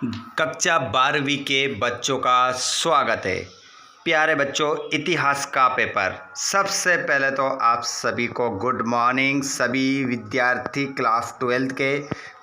कक्षा 12वीं के बच्चों का स्वागत है। प्यारे बच्चों, इतिहास का पेपर। सबसे पहले तो आप सभी को गुड मॉर्निंग। सभी विद्यार्थी क्लास 12 के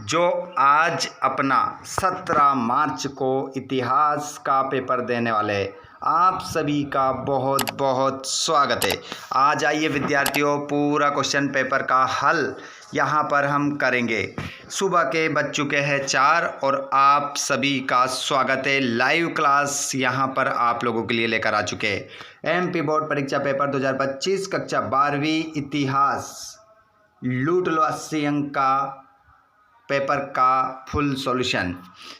जो आज अपना 17 मार्च को इतिहास का पेपर देने वाले हैं, आप सभी का बहुत बहुत स्वागत है। आज आइए विद्यार्थियों, पूरा क्वेश्चन पेपर का हल यहाँ पर हम करेंगे। सुबह के बज चुके हैं 4 और आप सभी का स्वागत है। लाइव क्लास यहाँ पर आप लोगों के लिए लेकर आ चुके हैं। एमपी बोर्ड परीक्षा पेपर 2025 कक्षा 12वीं इतिहास लूट लो 80 अंक का पेपर का फुल सॉल्यूशन।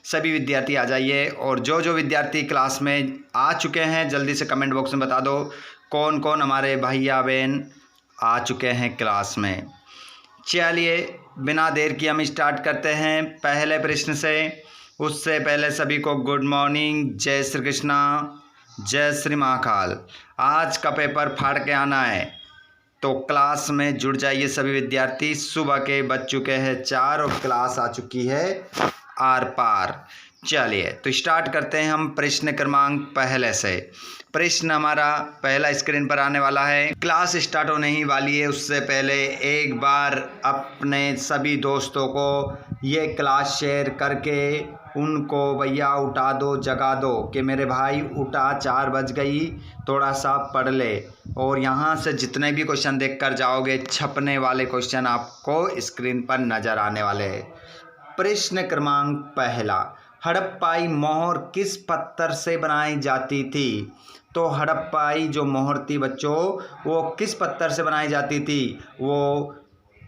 सभी विद्यार्थी आ जाइए और जो जो विद्यार्थी क्लास में आ चुके हैं जल्दी से कमेंट बॉक्स में बता दो कौन कौन हमारे भैया बहन आ चुके हैं क्लास में। चलिए बिना देर की हम स्टार्ट करते हैं पहले प्रश्न से। उससे पहले सभी को गुड मॉर्निंग, जय श्री कृष्णा, जय श्री महाकाल। आज का पेपर फाड़ के आना है तो क्लास में जुड़ जाइए सभी विद्यार्थी। सुबह के बज चुके हैं 4 और क्लास आ चुकी है आर पार। चलिए तो स्टार्ट करते हैं हम प्रश्न क्रमांक पहले से। प्रश्न हमारा पहला स्क्रीन पर आने वाला है। क्लास स्टार्ट होने ही वाली है, उससे पहले एक बार अपने सभी दोस्तों को ये क्लास शेयर करके उनको भैया उठा दो, जगा दो कि मेरे भाई उठा, 4 बज गई, थोड़ा सा पढ़ ले। और यहाँ से जितने भी क्वेश्चन देख कर जाओगे छपने वाले क्वेश्चन आपको स्क्रीन पर नज़र आने वाले हैं। प्रश्न क्रमांक पहला, हड़प्पाई मोहर किस पत्थर से बनाई जाती थी? तो हड़प्पाई जो मोहर थी बच्चों, वो किस पत्थर से बनाई जाती थी? वो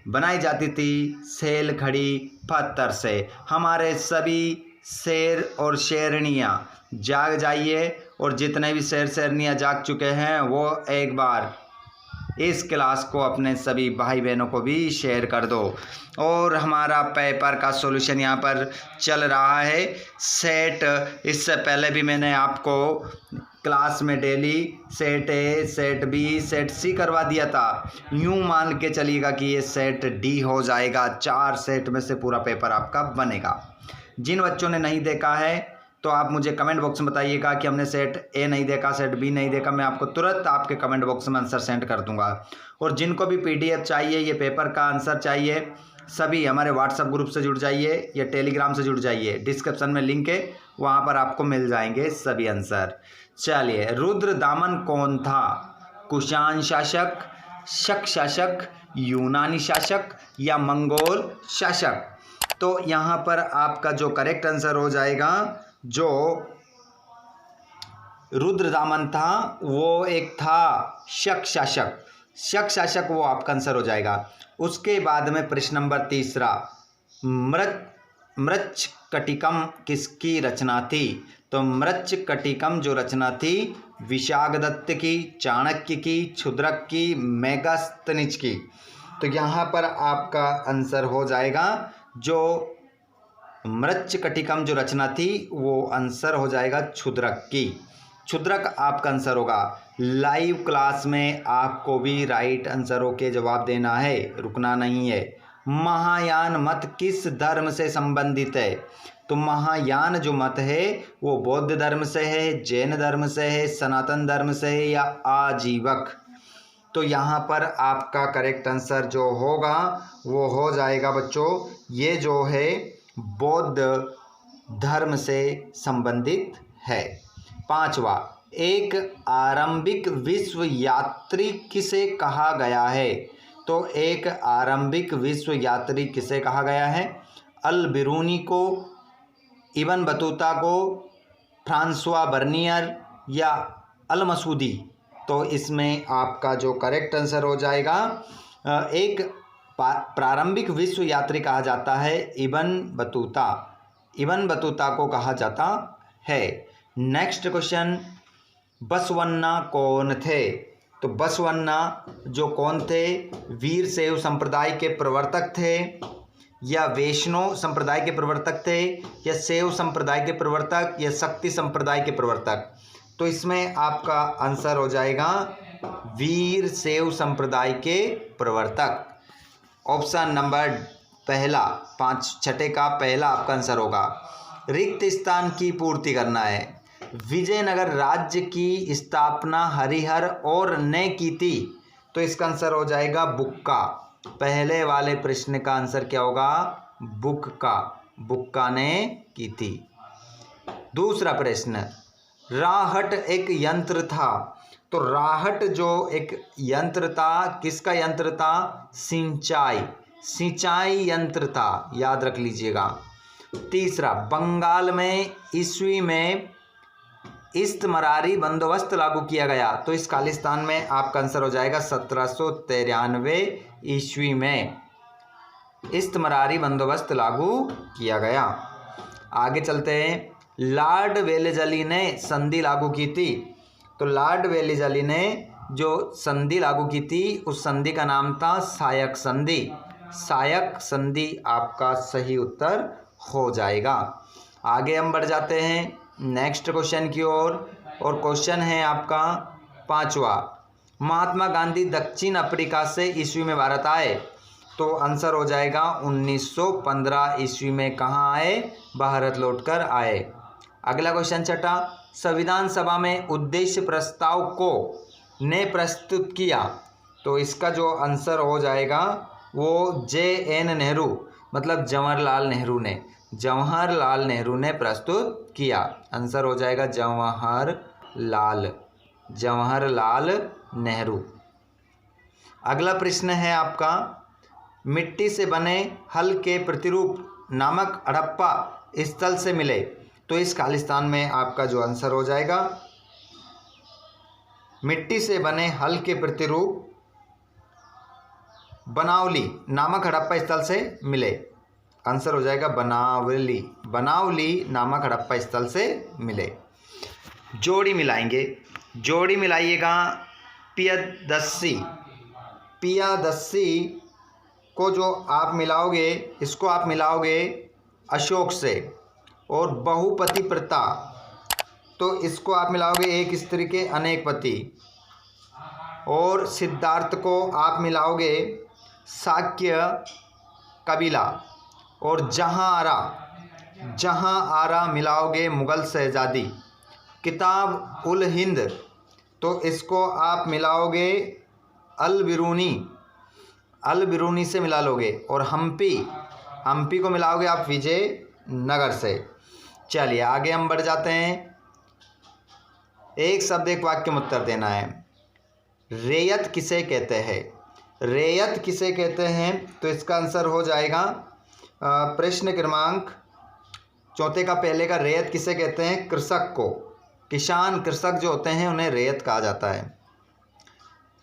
बनाई जाती थी सेल खड़ी पत्थर से। हमारे सभी शेर और शेरनियाँ जाग जाइए और जितने भी शेर शेरनियाँ जाग चुके हैं वो एक बार इस क्लास को अपने सभी भाई बहनों को भी शेयर कर दो। और हमारा पेपर का सॉल्यूशन यहाँ पर चल रहा है सेट। इससे पहले भी मैंने आपको क्लास में daily set A, set B, set C करवा दिया था। यूँ मान के चलिएगा कि ये सेट डी हो जाएगा। 4 सेट में से पूरा पेपर आपका बनेगा। जिन बच्चों ने नहीं देखा है तो आप मुझे कमेंट बॉक्स में बताइएगा कि हमने सेट ए नहीं देखा, सेट बी नहीं देखा। मैं आपको तुरंत आपके कमेंट बॉक्स में आंसर सेंड कर दूंगा। और जिनको भी पीडीएफ चाहिए, ये पेपर का आंसर चाहिए, सभी हमारे व्हाट्सएप ग्रुप से जुड़ जाइए या टेलीग्राम से जुड़ जाइए। डिस्क्रिप्शन में लिंक है, वहाँ पर आपको मिल जाएंगे सभी आंसर। चलिए, रुद्रदामन कौन था? कुषाण शासक, शक शासक, यूनानी शासक या मंगोल शासक? तो यहाँ पर आपका जो करेक्ट आंसर हो जाएगा, जो रुद्रदामन था वो एक था शक शासक। शक शासक वो आपका आंसर हो जाएगा। उसके बाद में प्रश्न नंबर तीसरा, मृच्छकटिकम किसकी रचना थी? तो मृच्छकटिकम जो रचना थी विशाखदत्त की, चाणक्य की, क्षुद्रक की, मेगास्थनीज की। तो यहाँ पर आपका आंसर हो जाएगा जो मृच्छकटिकम जो रचना थी वो आंसर हो जाएगा क्षुद्रक की। क्षुद्रक आपका आंसर होगा। लाइव क्लास में आपको भी राइट आंसरों के जवाब देना है, रुकना नहीं है। महायान मत किस धर्म से संबंधित है? तो महायान जो मत है वो बौद्ध धर्म से है, जैन धर्म से है, सनातन धर्म से है या आजीवक? तो यहाँ पर आपका करेक्ट आंसर जो होगा वो हो जाएगा बच्चों, ये जो है बौद्ध धर्म से संबंधित है। 5वां, एक आरंभिक विश्व यात्री किसे कहा गया है? तो एक आरंभिक विश्व यात्री किसे कहा गया है? अल बिरूनी को, इब्न बतूता को, फ्रांसवा बर्नियर या अल मसूदी? तो इसमें आपका जो करेक्ट आंसर हो जाएगा, एक प्रारंभिक विश्व यात्री कहा जाता है इब्न बतूता। इब्न बतूता को कहा जाता है। नेक्स्ट क्वेश्चन, बसवन्ना कौन थे? तो बसवन्ना जो कौन थे? वीर शैव संप्रदाय के प्रवर्तक थे या वैष्णव संप्रदाय के प्रवर्तक थे या शैव संप्रदाय के प्रवर्तक या शक्ति संप्रदाय के प्रवर्तक? तो इसमें आपका आंसर हो जाएगा वीर शैव संप्रदाय के प्रवर्तक। ऑप्शन नंबर पहला, 5 छठे का पहला आपका आंसर होगा। रिक्त स्थान की पूर्ति करना है। विजयनगर राज्य की स्थापना हरिहर और ने की थी, तो इसका आंसर हो जाएगा बुक्का। पहले वाले प्रश्न का आंसर क्या होगा? बुक्का, बुक्का ने की थी। दूसरा प्रश्न, राहट एक यंत्र था, तो राहट जो एक यंत्र था, किसका यंत्र था? सिंचाई यंत्र था, याद रख लीजिएगा। तीसरा, बंगाल में ईस्वी में इस्तमरारी बंदोबस्त लागू किया गया, तो इस खालिस्तान में आपका आंसर हो जाएगा 1793 ईस्वी में इस्तमरारी बंदोबस्त लागू किया गया। आगे चलते हैं। लॉर्ड वेलेजली ने संधि लागू की थी, तो लॉर्ड वेलेजली ने जो संधि लागू की थी उस संधि का नाम था सायक संधि। सायक संधि आपका सही उत्तर हो जाएगा। आगे हम बढ़ जाते हैं नेक्स्ट क्वेश्चन की ओर, और क्वेश्चन है आपका 5वां। महात्मा गांधी दक्षिण अफ्रीका से ईस्वी में भारत आए, तो आंसर हो जाएगा 1915 ईस्वी में कहाँ आए? भारत लौटकर आए। अगला क्वेश्चन 6, संविधान सभा में उद्देश्य प्रस्ताव को ने प्रस्तुत किया, तो इसका जो आंसर हो जाएगा वो JN नेहरू, मतलब जवाहरलाल नेहरू ने प्रस्तुत किया। आंसर हो जाएगा जवाहरलाल नेहरू। अगला प्रश्न है आपका, मिट्टी से बने हल के प्रतिरूप नामक हड़प्पा स्थल से मिले, तो इस खालिस्तान में आपका जो आंसर हो जाएगा, मिट्टी से बने हल के प्रतिरूप बनावली नामक हड़प्पा स्थल से मिले। आंसर हो जाएगा बनावली नामक हड़प्पा स्थल से मिले। जोड़ी मिलाएंगे, जोड़ी मिलाइएगा। पियादस्सी को जो आप मिलाओगे, इसको आप मिलाओगे अशोक से, और बहुपति प्रथा, तो इसको आप मिलाओगे एक स्त्री के अनेक पति, और सिद्धार्थ को आप मिलाओगे शाक्य कबीला, और जहाँ आरा मिलाओगे मुगल शहजादी। किताब उल हिंद, तो इसको आप मिलाओगे अल बिरूनी से मिला लोगे, और हम्पी को मिलाओगे आप विजयनगर से। चलिए आगे हम बढ़ जाते हैं। एक शब्द एक वाक्य में उत्तर देना है। रेयत किसे कहते हैं? तो इसका आंसर हो जाएगा प्रश्न क्रमांक 4 का पहले का, रेयत किसे कहते हैं? कृषक को। कृषक जो होते हैं उन्हें रेयत कहा जाता है।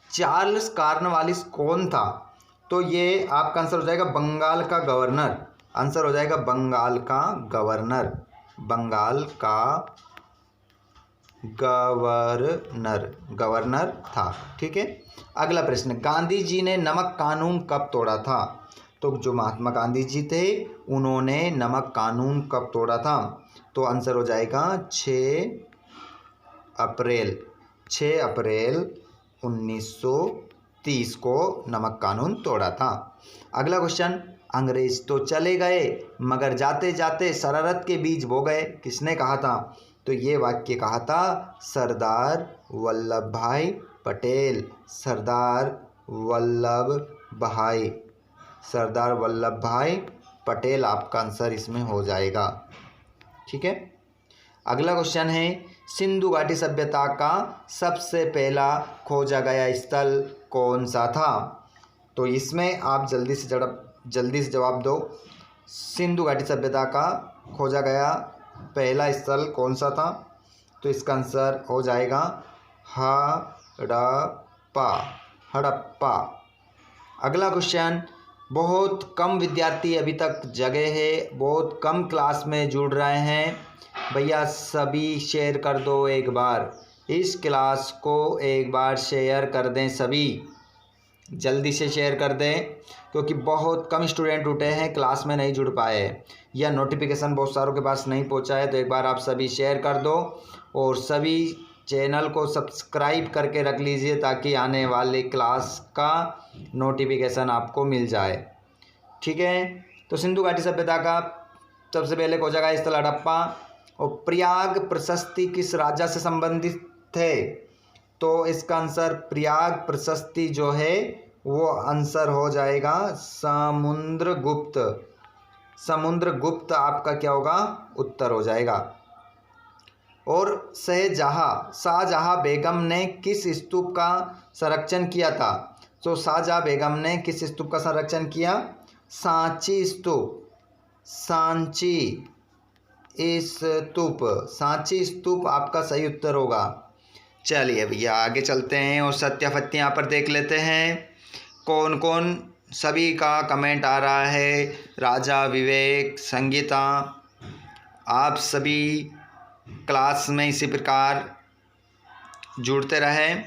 चार्ल्स कॉर्नवालिस कौन था? तो ये आपका आंसर हो जाएगा बंगाल का गवर्नर। आंसर हो जाएगा बंगाल का गवर्नर था। ठीक है। अगला प्रश्न, गांधी जी ने नमक कानून कब तोड़ा था? तो जो महात्मा गांधी जी थे उन्होंने नमक कानून कब तोड़ा था? तो आंसर हो जाएगा 6 अप्रैल 1930 को नमक कानून तोड़ा था। अगला क्वेश्चन, अंग्रेज तो चले गए मगर जाते जाते शरारत के बीज बो गए, किसने कहा था? तो ये वाक्य कहा था सरदार वल्लभ भाई पटेल। सरदार वल्लभ भाई पटेल आपका आंसर इसमें हो जाएगा। ठीक है। अगला क्वेश्चन है, सिंधु घाटी सभ्यता का सबसे पहला खोजा गया स्थल कौन सा था? तो इसमें आप जल्दी से जवाब दो। सिंधु घाटी सभ्यता का खोजा गया पहला स्थल कौन सा था? तो इसका आंसर हो जाएगा हड़प्पा। अगला क्वेश्चन, बहुत कम विद्यार्थी अभी तक जगह है, बहुत कम क्लास में जुड़ रहे हैं। भैया सभी शेयर कर दो एक बार, इस क्लास को एक बार शेयर कर दें, सभी जल्दी से शेयर कर दें, क्योंकि बहुत कम स्टूडेंट उठे हैं, क्लास में नहीं जुड़ पाए हैं, या नोटिफिकेशन बहुत सारों के पास नहीं पहुंचा है। तो एक बार आप सभी शेयर कर दो और सभी चैनल को सब्सक्राइब करके रख लीजिए ताकि आने वाले क्लास का नोटिफिकेशन आपको मिल जाए। ठीक है। तो सिंधु घाटी सभ्यता का सबसे पहले हो जाएगा स्थल हड़प्पा। और प्रयाग प्रशस्ति किस राजा से संबंधित है? तो इसका आंसर प्रयाग प्रशस्ति जो है वो आंसर हो जाएगा समुद्रगुप्त। समुद्रगुप्त आपका क्या होगा? उत्तर हो जाएगा। और शाहजहाँ बेगम ने किस स्तूप का संरक्षण किया था? तो शाहजहाँ बेगम ने किस स्तूप का संरक्षण किया? सांची स्तूप। सांची स्तूप, सांची स्तूप आपका सही उत्तर होगा। चलिए भैया आगे चलते हैं और सत्यापत्ति यहाँ पर देख लेते हैं कौन कौन सभी का कमेंट आ रहा है। राजा, विवेक, संगीता, आप सभी क्लास में इसी प्रकार जुड़ते रहें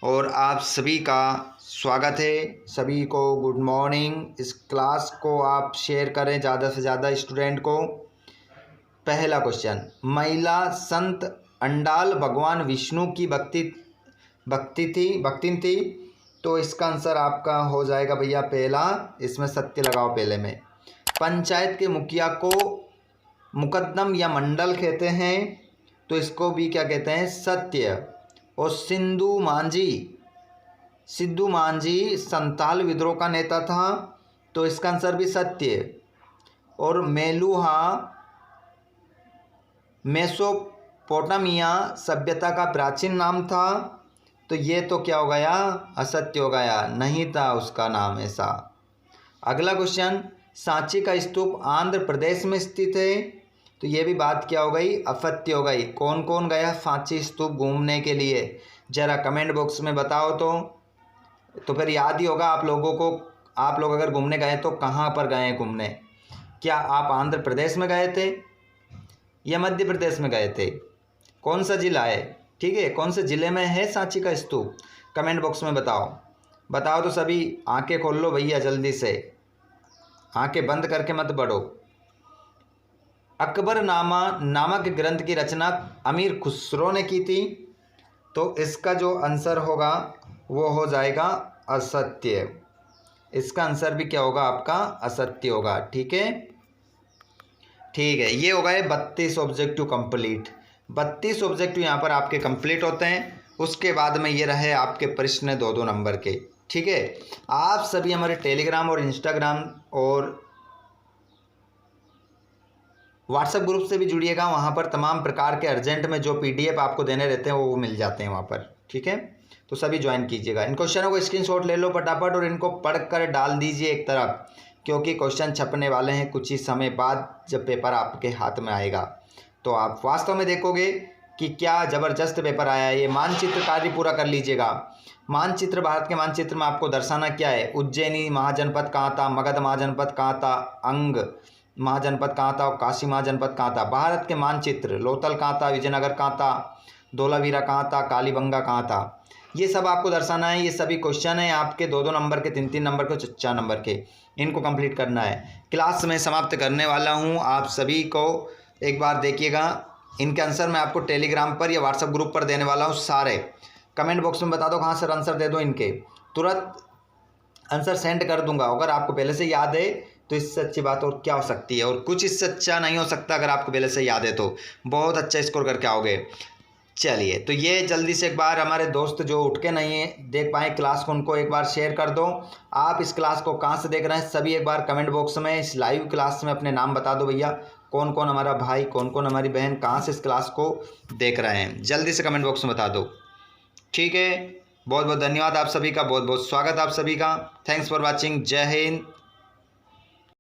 और आप सभी का स्वागत है। सभी को गुड मॉर्निंग। इस क्लास को आप शेयर करें ज़्यादा से ज़्यादा स्टूडेंट को। पहला क्वेश्चन, महिला संत अंडाल भगवान विष्णु की भक्तिन थी। तो इसका आंसर आपका हो जाएगा भैया पहला, इसमें सत्य लगाओ पहले में। पंचायत के मुखिया को मुकद्दम या मंडल कहते हैं, तो इसको भी क्या कहते हैं? सत्य। और सिद्धू मांझी संताल विद्रोह का नेता था, तो इसका आंसर भी सत्य। और मेलुहा मेसोपोटामिया सभ्यता का प्राचीन नाम था, तो ये तो क्या हो गया? असत्य हो गया, नहीं था उसका नाम ऐसा। अगला क्वेश्चन, सांची का स्तूप आंध्र प्रदेश में स्थित है, तो ये भी बात क्या हो गई? असत्य हो गई। कौन कौन गया सांची स्तूप घूमने के लिए? जरा कमेंट बॉक्स में बताओ तो फिर याद ही होगा आप लोगों को। आप लोग अगर घूमने गए तो कहाँ पर गए घूमने? क्या आप आंध्र प्रदेश में गए थे या मध्य प्रदेश में गए थे? कौन सा जिला है? ठीक है, कौन से ज़िले में है सांची का स्तूप? कमेंट बॉक्स में बताओ तो सभी। आंखें खोल लो भैया जल्दी से, आंखें बंद करके मत पढ़ो। अकबरनामा नामक ग्रंथ की रचना अमीर खुसरो ने की थी, तो इसका जो आंसर होगा वो हो जाएगा असत्य। इसका आंसर भी क्या होगा आपका? असत्य होगा। ठीक है, ये हो गए 32 ऑब्जेक्टिव कंप्लीट। 32 ऑब्जेक्टिव यहाँ पर आपके कंप्लीट होते हैं। उसके बाद में ये रहे आपके प्रश्न 2-2 नंबर के। ठीक है, आप सभी हमारे टेलीग्राम और इंस्टाग्राम और व्हाट्सएप ग्रुप से भी जुड़िएगा। वहाँ पर तमाम प्रकार के अर्जेंट में जो PDF आपको देने रहते हैं वो मिल जाते हैं वहाँ पर। ठीक है, तो सभी ज्वाइन कीजिएगा। इन क्वेश्चनों को स्क्रीनशॉट ले लो फटाफट और इनको पढ़कर डाल दीजिए एक तरफ, क्योंकि क्वेश्चन छपने वाले हैं कुछ ही समय बाद। जब पेपर आपके हाथ में आएगा तो आप वास्तव में देखोगे कि क्या ज़बरदस्त पेपर आया है। ये मानचित्र कार्य पूरा कर लीजिएगा। मानचित्र, भारत के मानचित्र में आपको दर्शाना क्या है? उज्जैनी महाजनपद कहाँ था, मगध महाजनपद कहाँ था, अंग महाजनपद कहाँ था और काशी महाजनपद कहाँ था। भारत के मानचित्र, लोथल कहाँ था, विजयनगर कहाँ था, धोलावीरा कहाँ था, कालीबंगा कहाँ था, ये सब आपको दर्शाना है। ये सभी क्वेश्चन हैं आपके 2-2 नंबर के, 3-3 नंबर के, 4 नंबर के। इनको कंप्लीट करना है। क्लास में समाप्त करने वाला हूँ, आप सभी को एक बार देखिएगा। इनके आंसर मैं आपको टेलीग्राम पर या व्हाट्सएप ग्रुप पर देने वाला हूँ सारे। कमेंट बॉक्स में बता दो कहाँ सर आंसर दे दो इनके, तुरंत आंसर सेंड कर दूंगा। अगर आपको पहले से याद है तो इससे अच्छी बात और क्या हो सकती है? और कुछ इससे अच्छा नहीं हो सकता। अगर आपको पहले से याद है तो बहुत अच्छा स्कोर करके आओगे। चलिए, तो ये जल्दी से एक बार हमारे दोस्त जो उठ के नहीं है देख पाए क्लास को, उनको एक बार शेयर कर दो। आप इस क्लास को कहाँ से देख रहे हैं सभी एक बार कमेंट बॉक्स में इस लाइव क्लास में अपने नाम बता दो भैया। कौन कौन हमारा भाई, कौन कौन हमारी बहन कहाँ से इस क्लास को देख रहे हैं, जल्दी से कमेंट बॉक्स में बता दो। ठीक है, बहुत बहुत धन्यवाद आप सभी का, बहुत बहुत स्वागत आप सभी का। Thanks for watching. जय हिंद।